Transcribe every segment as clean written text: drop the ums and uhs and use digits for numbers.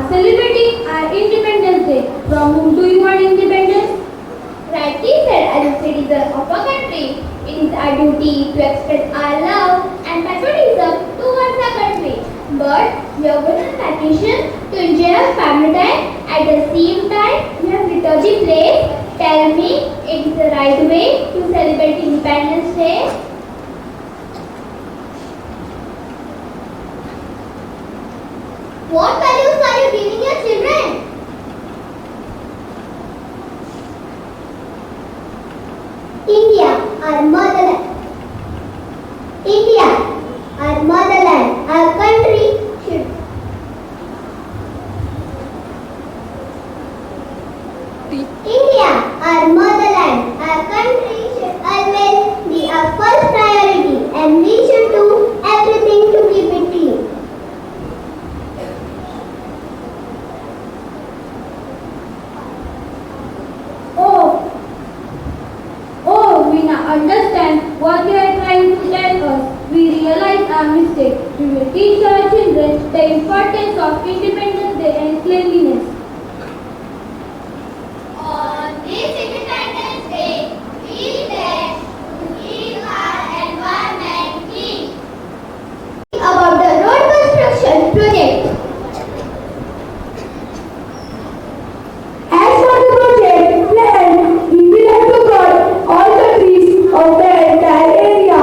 are celebrating our Independence Day. From whom do you want independence? Rightly said, as a citizen of a country, it is our duty to express our love and patriotism towards our country. But we are going on vacation to enjoy our family time. At the same time, we have liturgy place. Tell me, it is the right way to celebrate Independence Day? What values are you giving your children? India, our motherland. India, our motherland, our country should. India, our motherland, our country should always be our first priority, and we should do everything to keep it clean. We now understand what they are trying to tell us. We realize our mistake. We will teach our children the importance of Independence Day and cleanliness. On this Independence Day, we pledge to keep our environment clean. About the road construction project. As for the project plan, we will have to cut all the trees of the entire area.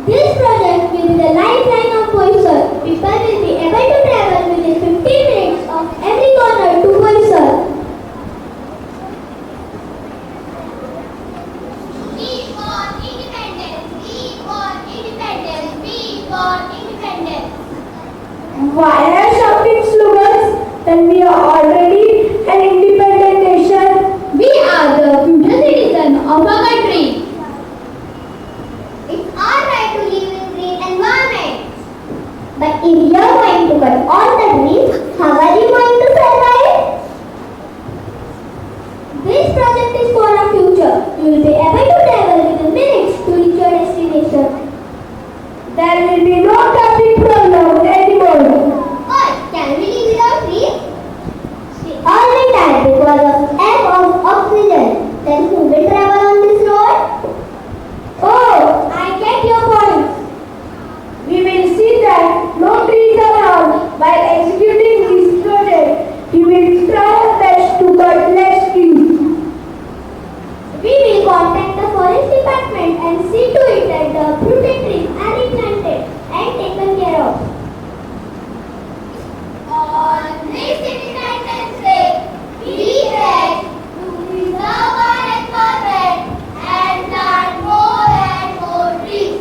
This project will be the lifeline of Boisar. People will be able to travel within 15 minutes of every corner to Boisar. We want independence. We want independence. We want independence. Why are shouting slogans when we are already an independent nation? We are the future citizens of our country. It's our right to live in green environment. But if you're going to cut all the trees, how are you going to survive? This project is for our future. You will be able to travel within minutes to reach your destination. There will be no traffic problem anymore. Or can we live without trees? All the time because of lack of oxygen. Then who will travel on this road? Oh, I get your point. We will see that no trees are harmed by executing this project. We will try our best to cut less trees. We will contact the forest department and see to it that the uprooted trees are replanted and taken care of. On this Independence Day, we pledge to preserve our environment and plant more and more trees.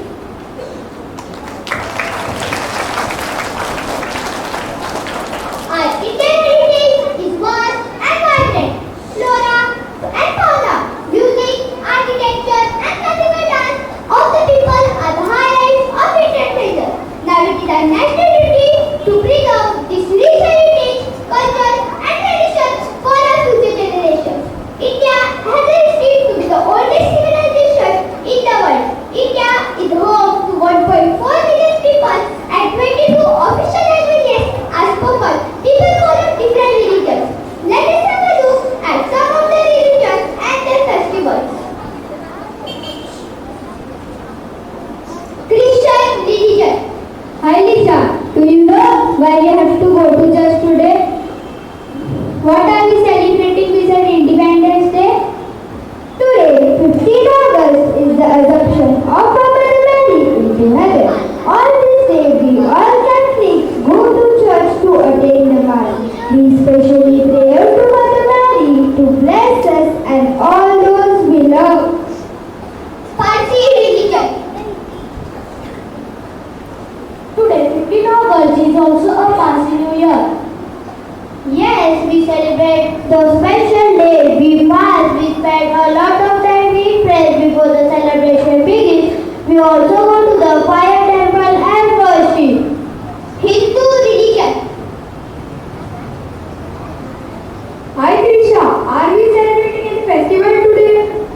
Our Indian heritage is vast and vibrant. Flora and fauna, music, architecture, and classical dance of the people are the highlights of Indian treasure. Now it is our national duty to preserve this rich heritage, culture, and traditions for our future generations. India has a history to be the oldest civilization in the world. India is home to 1.4 million people and 22 official languages are spoken. People follow different religions. Let us have a look at some of the religions and their festivals. Christian religion. Hi Lisa, do you know why we have to go to church today? What are we celebrating besides Independence Day? Today, 15 August, is the assumption of Mother Mary into heaven. On this day, we all Catholics go to church to attain the Mass. We specially pray to Mother Mary to bless us and all those we love. Parsi religion. Today, 15 August is also a Parsi New Year. Yes, we celebrate the special day. We fast. We spend a lot of time we pray before the celebration begins. We also go to the fire temple and worship. Hindu religion. Hi Krisha, are we celebrating any festival today?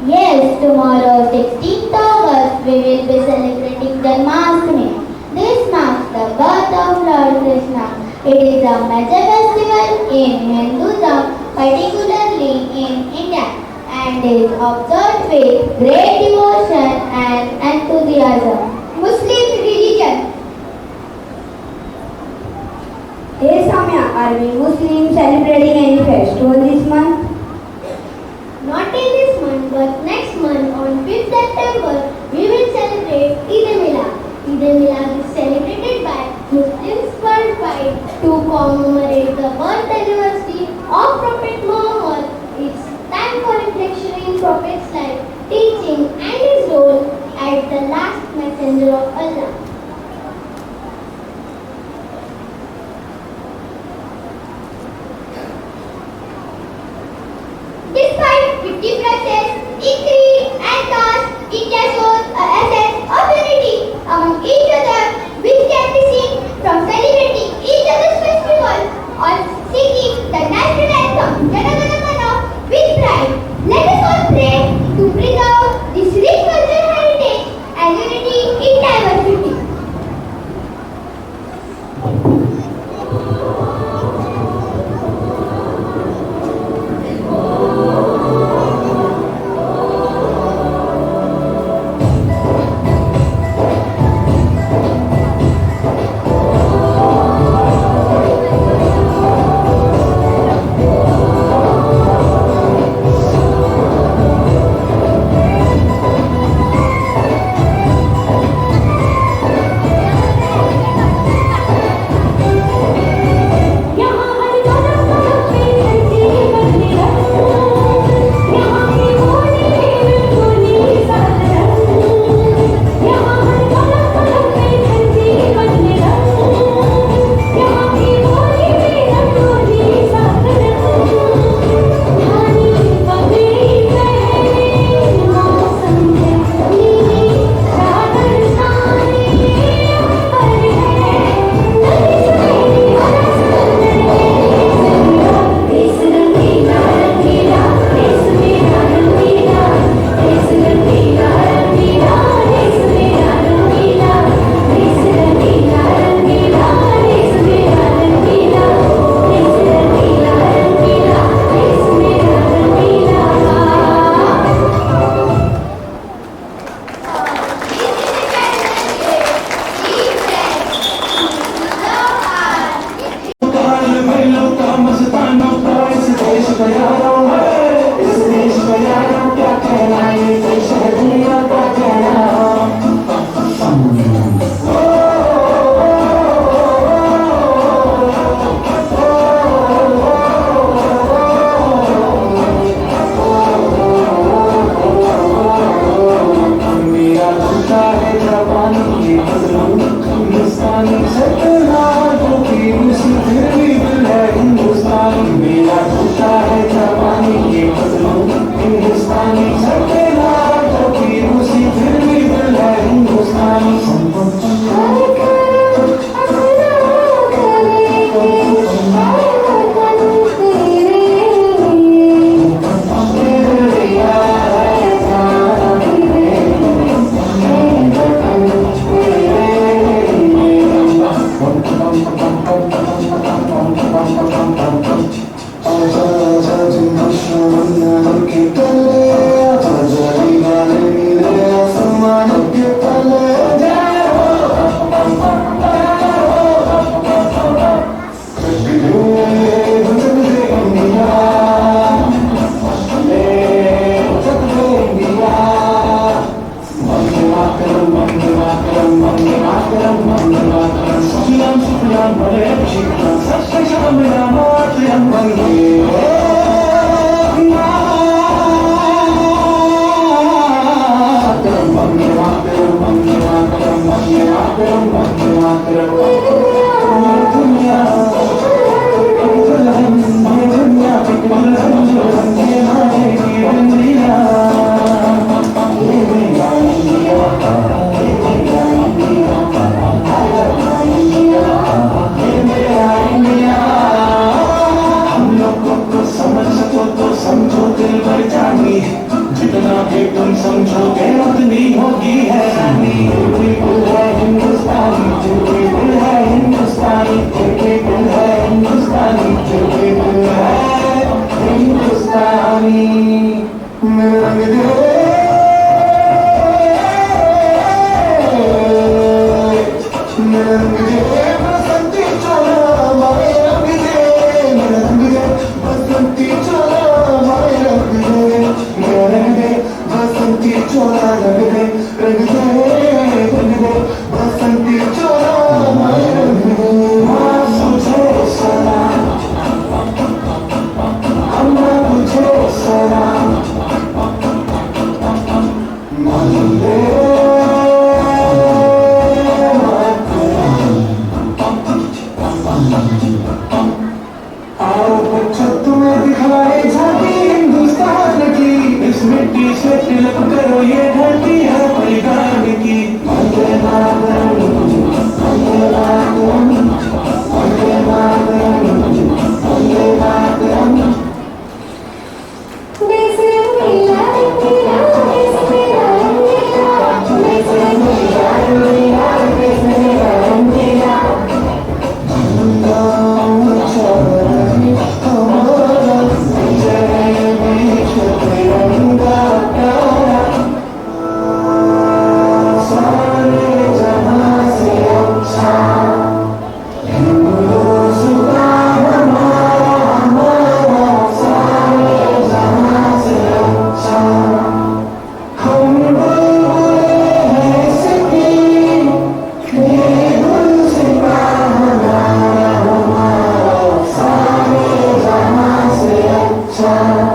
Yes, tomorrow, 16th August, we will be celebrating Janmashtami. This marks the a major festival in Hinduism, particularly in India, and is observed with great devotion and enthusiasm. Muslim religion. Hey Samya, are we Muslims celebrating any festival this month? Not in this month, but next month on 5th September, we will celebrate Eid al-Milad. Eid al-Milad is celebrated by Muslims worldwide to commemorate the birth anniversary of Prophet Muhammad. It's time for reflection in Prophet's life, teaching and his role as the last messenger of Allah. Despite 50 presses, increase and thus India shows a essence of unity among each other, which can be seen from celebrating each other's festival or singing the national anthem Jana Gana Mana with pride. Let us all pray to preserve this rich cultural heritage and unity in diversity. छत में दिखाए झांकी हिंदुस्तान की, इस मिट्टी से तिलक करो ये धरती है बलिदान की। वंदे मातरम, वंदे मातरम, वंदे मातरम, वंदे मातरम। देश मेरा मेरा, देश मेरा मेरा, देश मेरा मेरा, देश मेरा मेरा। Time.